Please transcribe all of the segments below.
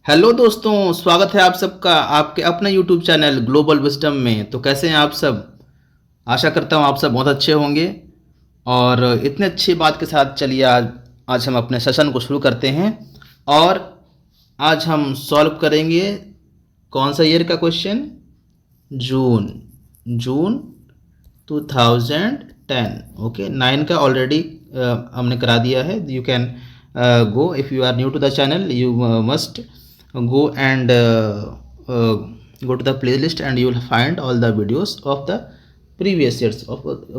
Hello दोस्तों, स्वागत है आप सबका आपके अपने यूट्यूब चैनल ग्लोबल विजडम में। तो कैसे हैं आप सब? आशा करता हूं आप सब बहुत अच्छे होंगे। और इतने अच्छी बात के साथ चलिए आज हम अपने सेशन को शुरू करते हैं। और आज हम सॉल्व करेंगे कौन सा ईयर का क्वेश्चन? जून जून 2010। ओके, 9 का ऑलरेडी हमने करा दिया है। You can go if you are new to the channel. You must go and go to the playlist and you will find all the videos of the previous years of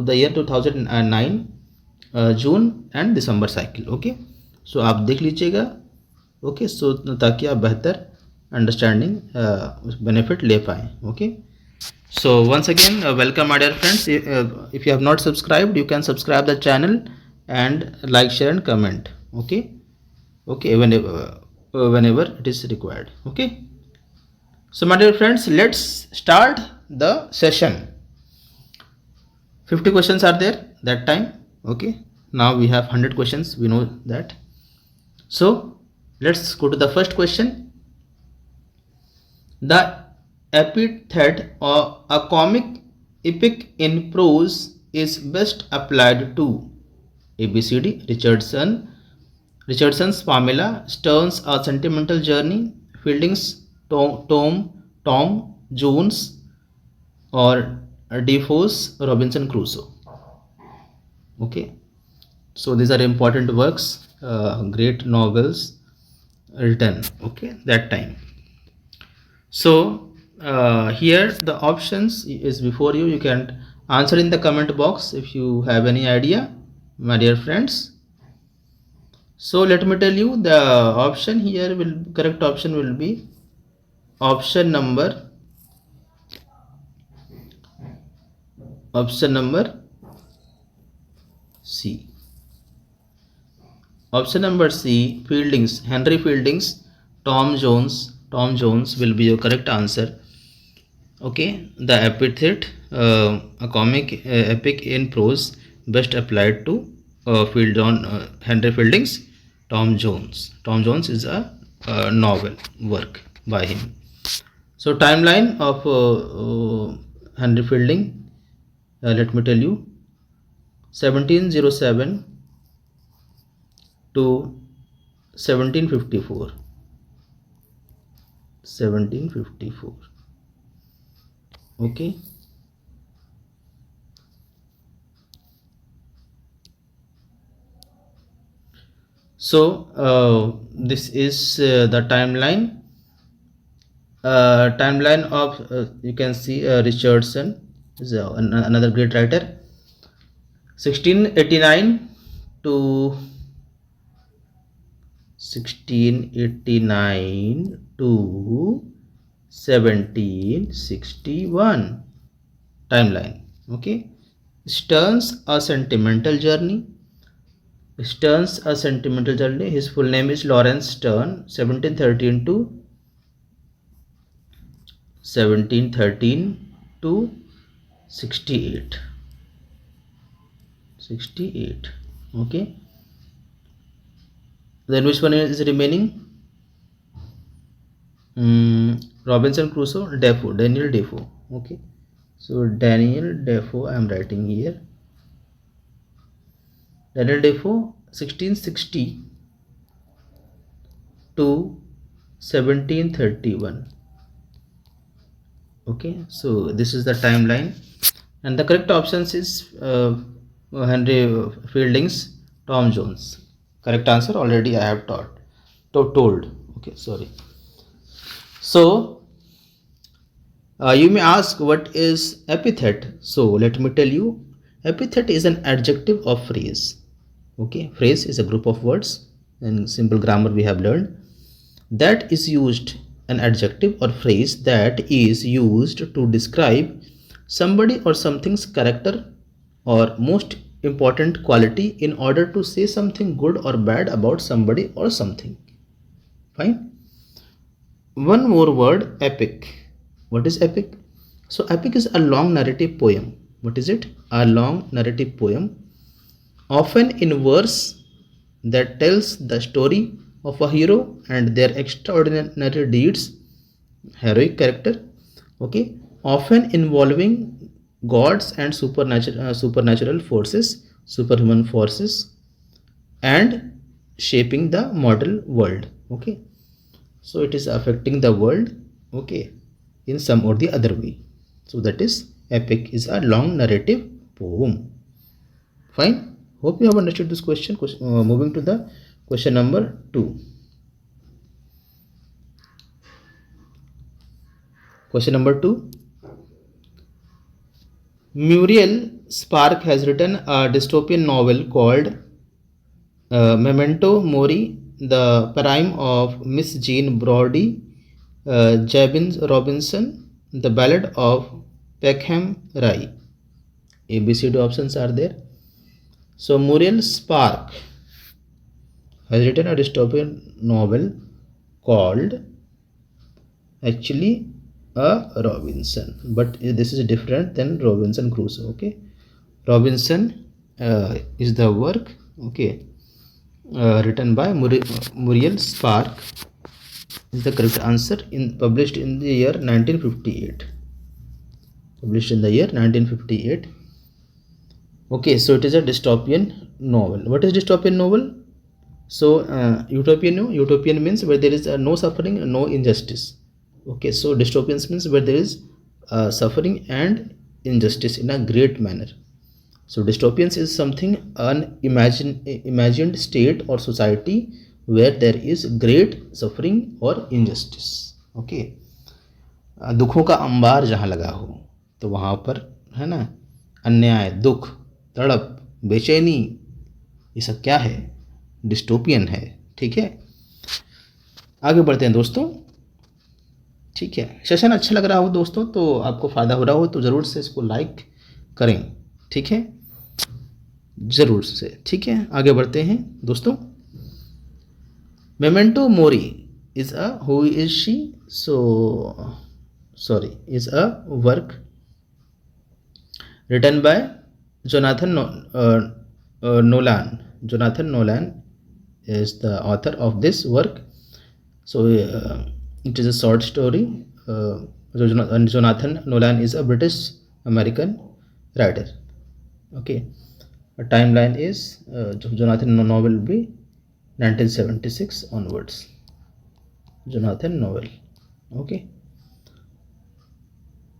the year 2009 June and December cycle. Okay, so आप देख लीजिएगा। Okay, सो ताकि आप बेहतर understanding benefit ले पाएँ। Okay, so once again welcome my dear friends. If you have not subscribed, you can subscribe the channel and like, share and comment. Okay, whenever it is required. Okay, so my dear friends, let's start the session. 50 questions are there that time. Okay, now we have 100 questions, we know that. So let's go to the first question. The epithet or a comic epic in prose is best applied to ABCD. Richardson's Pamela, Stern's A Sentimental Journey, Fielding's Tom Jones, or Defoe's Robinson Crusoe. Okay, so these are important works, great novels written, okay, that time. So here the options is before you. You can answer in the comment box if you have any idea, my dear friends. So let me tell you the option here correct option will be option number C. Option number C, Henry Fielding's Tom Jones will be your correct answer. Okay, the epithet, a comic epic in prose, best applied to Henry Fielding's Tom Jones is a novel work by him. So timeline of Henry Fielding, let me tell you, 1707 to 1754. Okay, so this is the timeline of you can see Richardson is another great writer. 1689 to 1761 timeline. Okay, Stern's A Sentimental Journey. His full name is Lawrence Stern. 1713 to 68. Okay, then which one is remaining? Robinson Crusoe, Daniel Defoe. Okay, so Daniel Defoe I am writing here. Daniel Defoe, 1660 to 1731. Okay, so this is the timeline and the correct options is Henry Fielding's Tom Jones. Correct answer already I have told. Okay, sorry. So you may ask what is epithet. So let me tell you, epithet is an adjective or phrase. Okay, phrase is a group of words, in simple grammar we have learned, that is used, an adjective or phrase that is used to describe somebody or something's character or most important quality in order to say something good or bad about somebody or something. Fine. One more word, epic. What is epic? So epic is a long narrative poem. What is it? A long narrative poem, often in verse, that tells the story of a hero and their extraordinary deeds, heroic character, okay, often involving gods and supernatural forces, superhuman forces, and shaping the model world. Okay, so it is affecting the world, okay, in some or the other way. So that is epic is a long narrative poem. Fine, hope you have understood this question. Moving to the question number 2. Question number 2. Muriel Spark has written a dystopian novel called Memento Mori, the prime of Miss Jean Brodie, Jabin Robinson, the ballad of Peckham Rye. ABCD options are there. So Muriel Spark has written a dystopian novel called actually a Robinson, but this is different than Robinson Crusoe. Okay, Robinson is the work. Okay, written by Muriel Spark is the correct answer. Published in the year 1958. Published in the year 1958. Okay, so it is a dystopian novel. What is dystopian novel? So utopian means where there is no suffering and no injustice. Okay, so dystopians means where there is suffering and injustice in a great manner. So dystopians is something an imagined state or society where there is great suffering or injustice. Okay, दुखों का अंबार जहाँ लगा हो तो वहाँ पर है ना अन्याय, दुख, तड़प, बेचैनी, ये सब क्या है? डिस्टोपियन है. ठीक है, आगे बढ़ते हैं दोस्तों. ठीक है, सेशन अच्छा लग रहा हो दोस्तों, तो आपको फ़ायदा हो रहा हो तो ज़रूर से इसको लाइक करें. ठीक है, ज़रूर से. ठीक है, आगे बढ़ते हैं दोस्तों. Memento mori is a who is she is a work written by Jonathan Nolan. Jonathan Nolan is the author of this work. So it is a short story. Jonathan Nolan is a British American writer. Okay, a timeline is Jonathan novel will be 1976 onwards. Jonathan novel. Okay.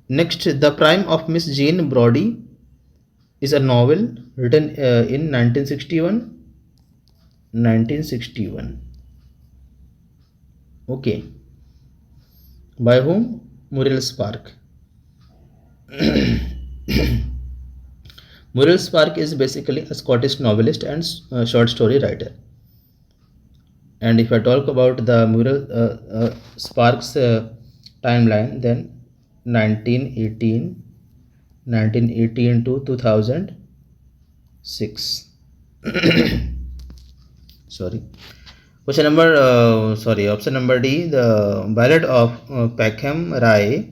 Next, The Prime of Miss Jean Brodie is a novel written in 1961. 1961. Okay. By whom? Muriel Spark. Muriel Spark is basically a Scottish novelist and short story writer. And if I talk about the Muriel Spark's timeline, then 1918 to 2006. Sorry. Option number D, the Ballad of Peckham Rye.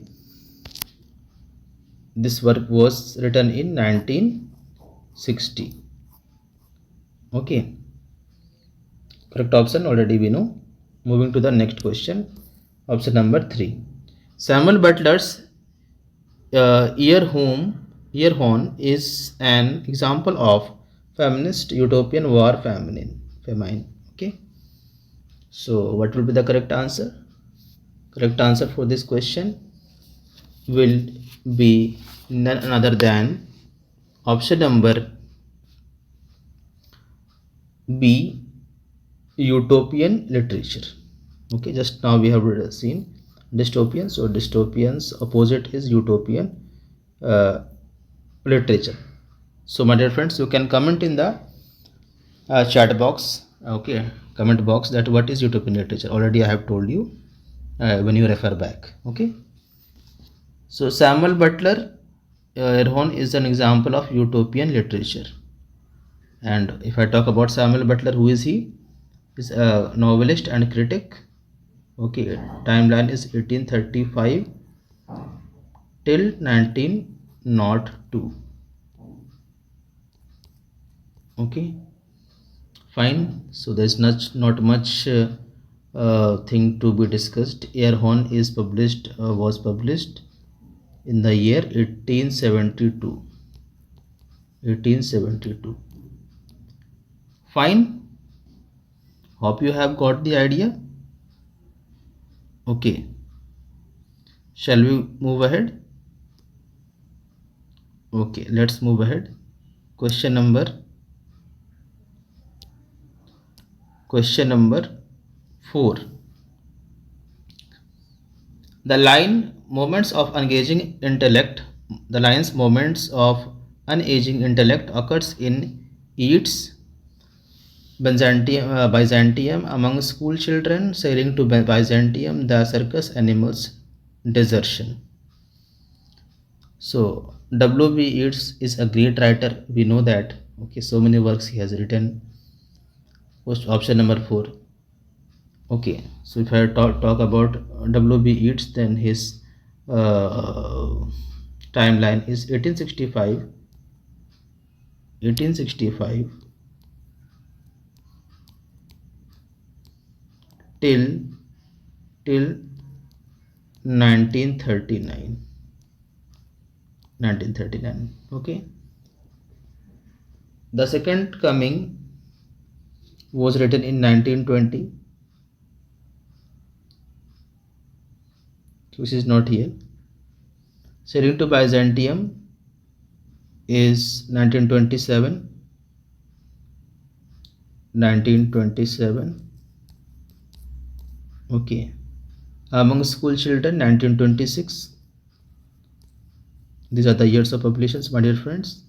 This work was written in 1960. Okay. Correct option already we know. Moving to the next question. Option number 3. Samuel Butler's Ear Horn is an example of feminist utopian war famine. Okay. So what will be the correct answer? Correct answer for this question will be none other than option number B, utopian literature. Okay, just now we have seen dystopian. So dystopian's opposite is utopian literature. So my dear friends, you can comment in the chat box. Okay, comment box that what is utopian literature. Already I have told you when you refer back. Okay, so Samuel Butler Erhorn is an example of utopian literature. And if I talk about Samuel Butler, who is he? Is a novelist and critic. Okay, timeline is 1835 till 1902. Okay, fine. So there's not much thing to be discussed. Air horn is was published in the year 1872. 1872. Fine. Hope you have got the idea. Okay. Shall we move ahead? Okay, let's move ahead. Question number 4. The lines moments of unaging intellect occurs in Yeats, Byzantium among school children sailing to Byzantium, the circus animals, desertion. So W.B. Yeats is a great writer. We know that. Okay, so many works he has written. Option number 4. Okay, so if I talk about W.B. Yeats, then his timeline is 1865 till 1939. Okay, the second coming was written in 1920, which is not here. Sailing to Byzantium is 1927. Okay, among school children 1926. These are the years of publications, my dear friends.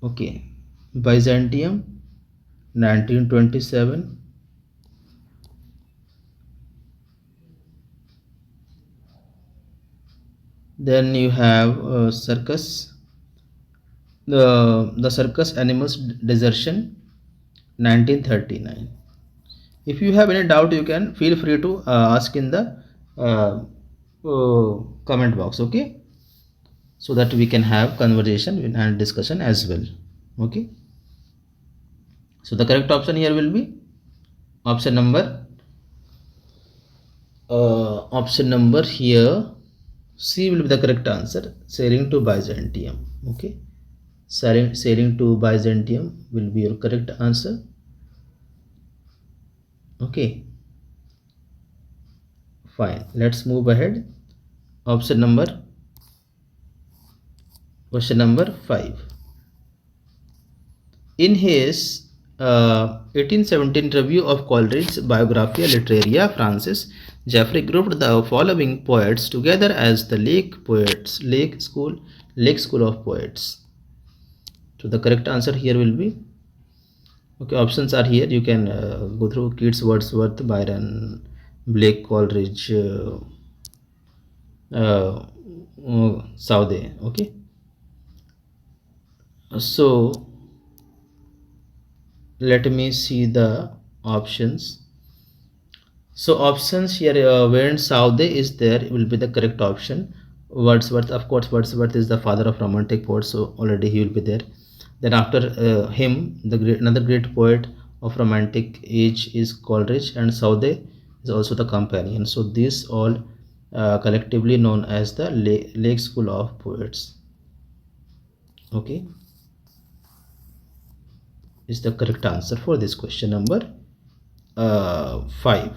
Okay, Byzantium 1927. Then you have circus, the circus animals desertion, 1939. If you have any doubt, you can feel free to ask in the comment box. Okay, so that we can have conversation and discussion as well. Okay, so the correct option here will be option number here C will be the correct answer. Sailing to Byzantium. Okay, sailing to Byzantium will be your correct answer. Okay, fine, let's move ahead. Question number 5. In his 1817 review of Coleridge's Biographia Literaria, Francis Jeffrey grouped the following poets together as the Lake School of Poets. So the correct answer here will be, okay, options are here. You can go through: Keats, Wordsworth, Byron, Blake, Coleridge, Southey. Okay, so let me see the options. So options here, when Southey is there, will be the correct option. Wordsworth, of course, Wordsworth is the father of romantic poets, so already he will be there. Then after him, another great poet of romantic age is Coleridge, and Southey is also the companion. So these all collectively known as the Lake School of Poets. Okay, is the correct answer for this question number 5.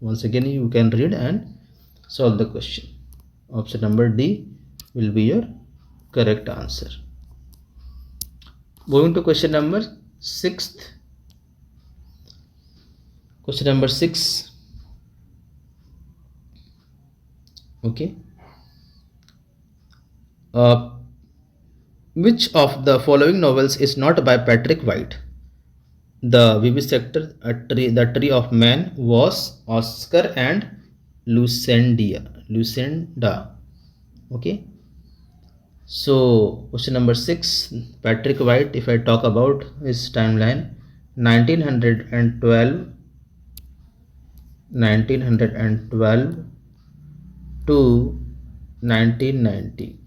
Once again, you can read and solve the question. Option number D will be your correct answer. Moving to question number 6. Question number 6. Okay. Which of the following novels is not by Patrick White? The Vivisector, The Tree of Man, Was, Oscar, and Lucinda. Okay. So question number 6, Patrick White, if I talk about his timeline, 1912 to 1990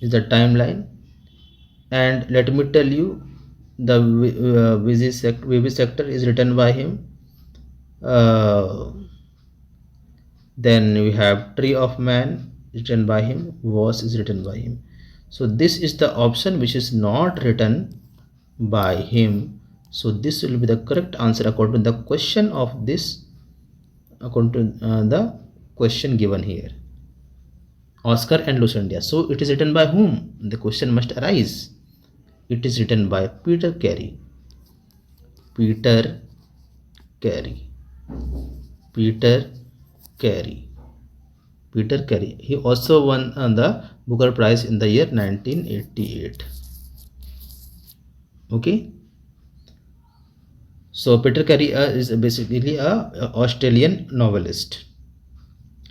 is the timeline. And let me tell you, the vivisector is written by him. Then we have Tree of Man written by him, Was is written by him. So this is the option which is not written by him. So this will be the correct answer according to the question of this, according to the question given here. Oscar and Lucinda. So it is written by whom? The question must arise. It is written by Peter Carey. Peter Carey. Peter Carey. Peter Carey. He also won the Booker Prize in the year 1988. Okay. So Peter Carey is basically a Australian novelist.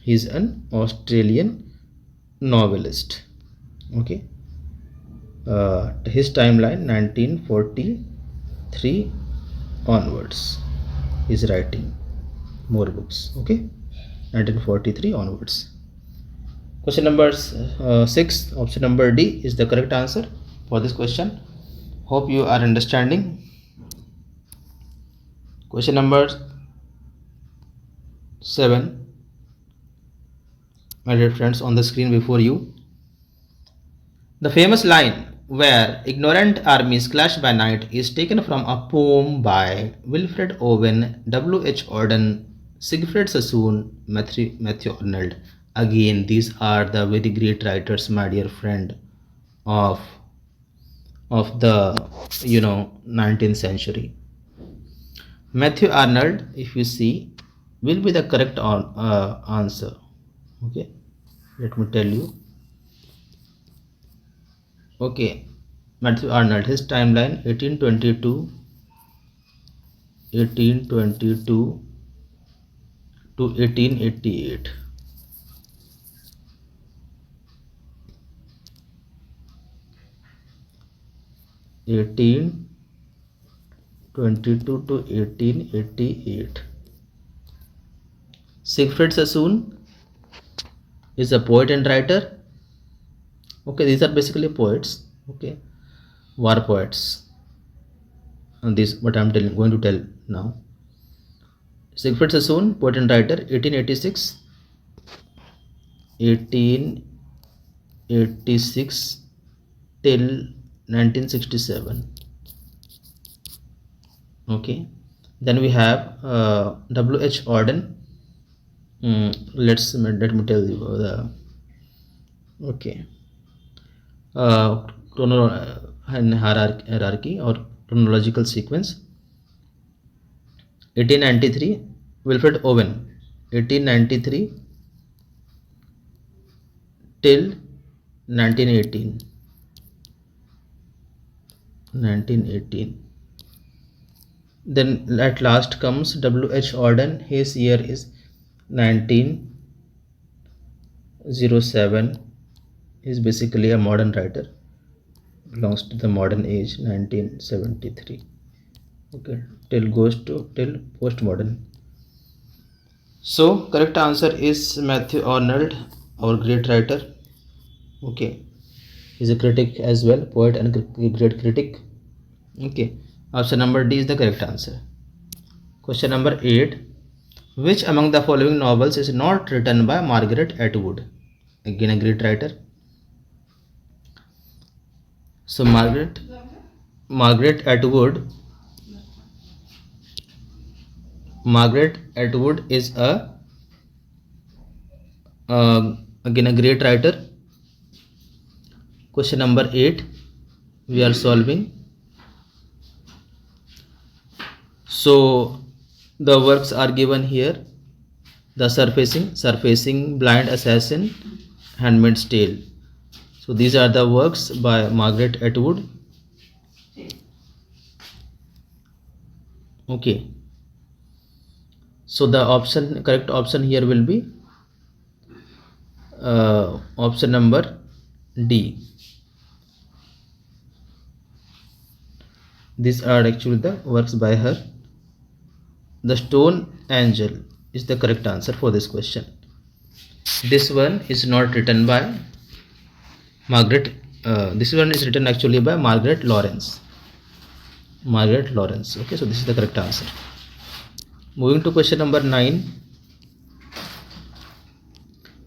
He is an Australian novelist. Okay. His timeline 1943 onwards. He is writing more books. Okay. 1943 onwards. Question number 6, option number D is the correct answer for this question. Hope you are understanding. Question number 7, my dear friends, on the screen before you. The famous line, "Where ignorant armies clash by night," is taken from a poem by Wilfred Owen, W.H. Auden, Siegfried Sassoon, Matthew Arnold. Again, these are the very great writers, my dear friend, of the 19th century. Matthew Arnold, if you see, will be the correct answer. Okay, let me tell you. Okay, Matthew Arnold, his timeline 1822 to 1888. 1822 to 1888. Siegfried Sassoon is a poet and writer. Okay, these are basically poets. Okay, war poets. And this what I'm going to tell now. Siegfried Sassoon, poet and writer, 1886 till 1967. Okay, then we have W.H. Auden. Let me tell you the hierarchy or chronological sequence. 1893, Wilfred Owen, 1893 till 1918. Then at last comes W.H. Auden. His year is 1907. He is basically a modern writer, belongs to the modern age, 1973. Okay, till postmodern. So correct answer is Matthew Arnold, our great writer. Okay, he's a critic as well, poet and great critic. Okay, option number D is the correct answer. Question number 8, which among the following novels is not written by Margaret Atwood? Again a great writer. So Margaret Atwood is again a great writer. Question number 8 we are solving. So the works are given here: The Surfacing, Blind Assassin, Handmaid's Tale. So these are the works by Margaret Atwood. Okay, so the correct option here will be option number D. These are actually the works by her. The Stone Angel is the correct answer for this question. This one is not written by Margaret. This one is written actually by Margaret Lawrence. Okay, so this is the correct answer. Moving to question number 9.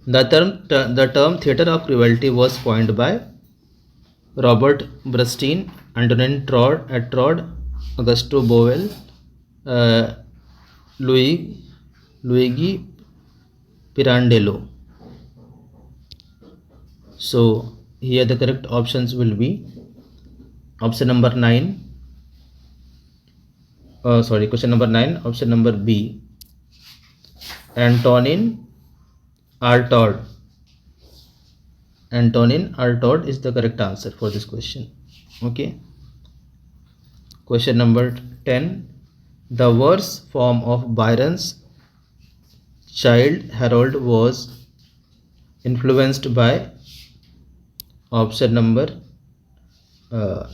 The term theatre of cruelty was coined by Robert Brustein, Antonin Trod, Augusto Boal, uh, Luigi Pirandello. So here the correct options will be option number 9. Question number 9, option number B, Antonin Artaud. Antonin Artaud is the correct answer for this question. Okay. Question number 10. The verse form of Byron's Childe Harold was influenced by option number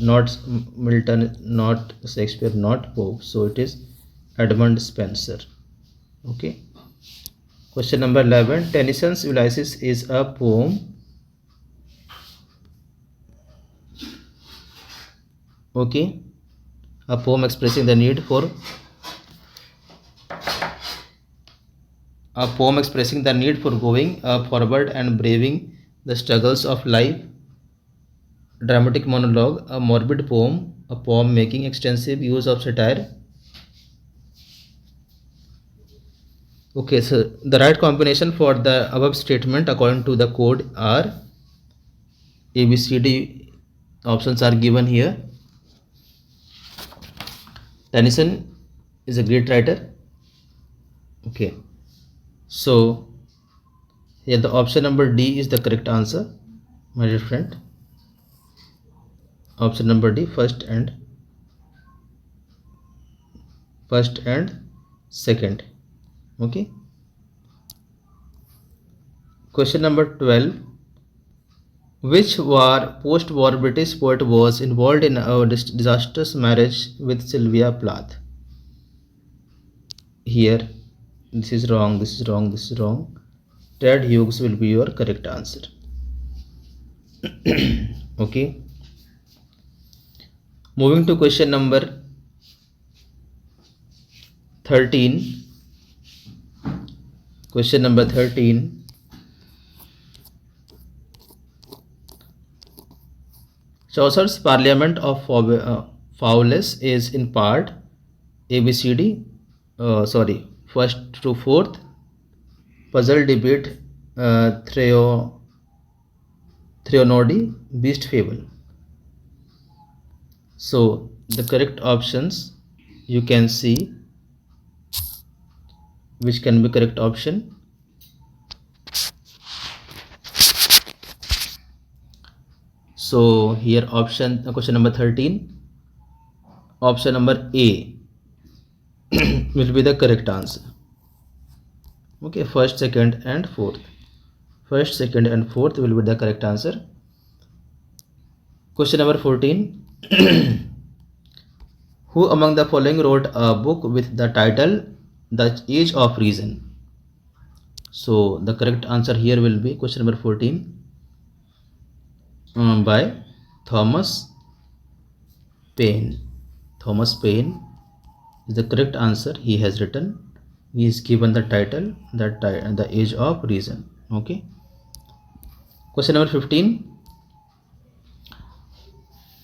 not Milton, not Shakespeare, not Pope. So it is Edmund Spenser. Okay. Question number 11. Tennyson's Ulysses is a poem. Okay. A poem expressing the need for going forward and braving the struggles of life. Dramatic monologue, a morbid poem, a poem making extensive use of satire. Okay, so the right combination for the above statement according to the code are A, B, C, D options are given here. Tennyson is a great writer. Okay, so here the option number D is the correct answer, my dear friend. Option number D, first and second. Okay. Question number 12. Which post-war British poet was involved in a disastrous marriage with Sylvia Plath? Here, this is wrong. Ted Hughes will be your correct answer. Okay. Moving to question number 13. Question number 13. Chaucer's Parliament of Fowles is in part ABCD, first to fourth, puzzle, debate, Threonody, beast, fable. So the correct options you can see which can be correct option. So here question number 13, option number A will be the correct answer. Okay, first, second and fourth will be the correct answer. Question number 14. Who among the following wrote a book with the title The Age of Reason? So the correct answer here will be question number 14 by Thomas Paine. Thomas Paine is the correct answer. He has written, he is given the title The Age of Reason. Okay. Question number 15.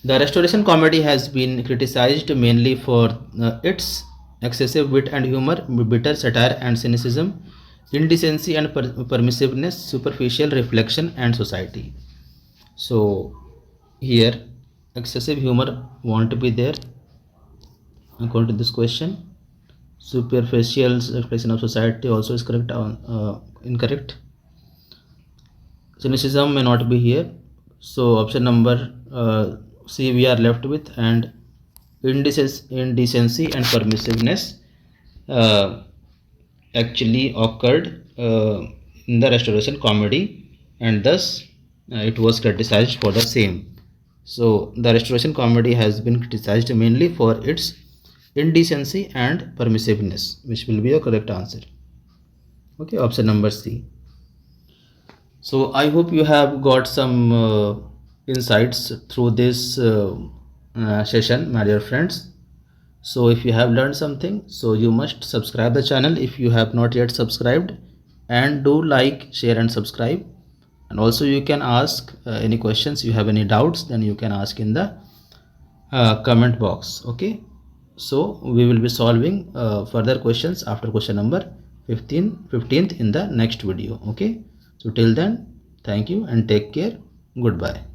The Restoration comedy has been criticized mainly for its excessive wit and humor, bitter satire and cynicism, indecency and permissiveness, superficial reflection and society. So here excessive humor won't be there according to this question. Superficial reflection of society also is correct. Incorrect. Cynicism may not be here. So option number C we are left with, and indecency and permissiveness actually occurred in the Restoration comedy, and thus it was criticized for the same. So the Restoration comedy has been criticized mainly for its indecency and permissiveness, which will be a correct answer. Okay, option number C. So I hope you have got some insights through this session, my dear friends. So if you have learned something, so you must subscribe the channel if you have not yet subscribed, and do like, share and subscribe. And also you can ask any questions, you have any doubts, then you can ask in the comment box. Okay, so we will be solving further questions after question number 15th in the next video. Okay, so till then, thank you and take care. Goodbye.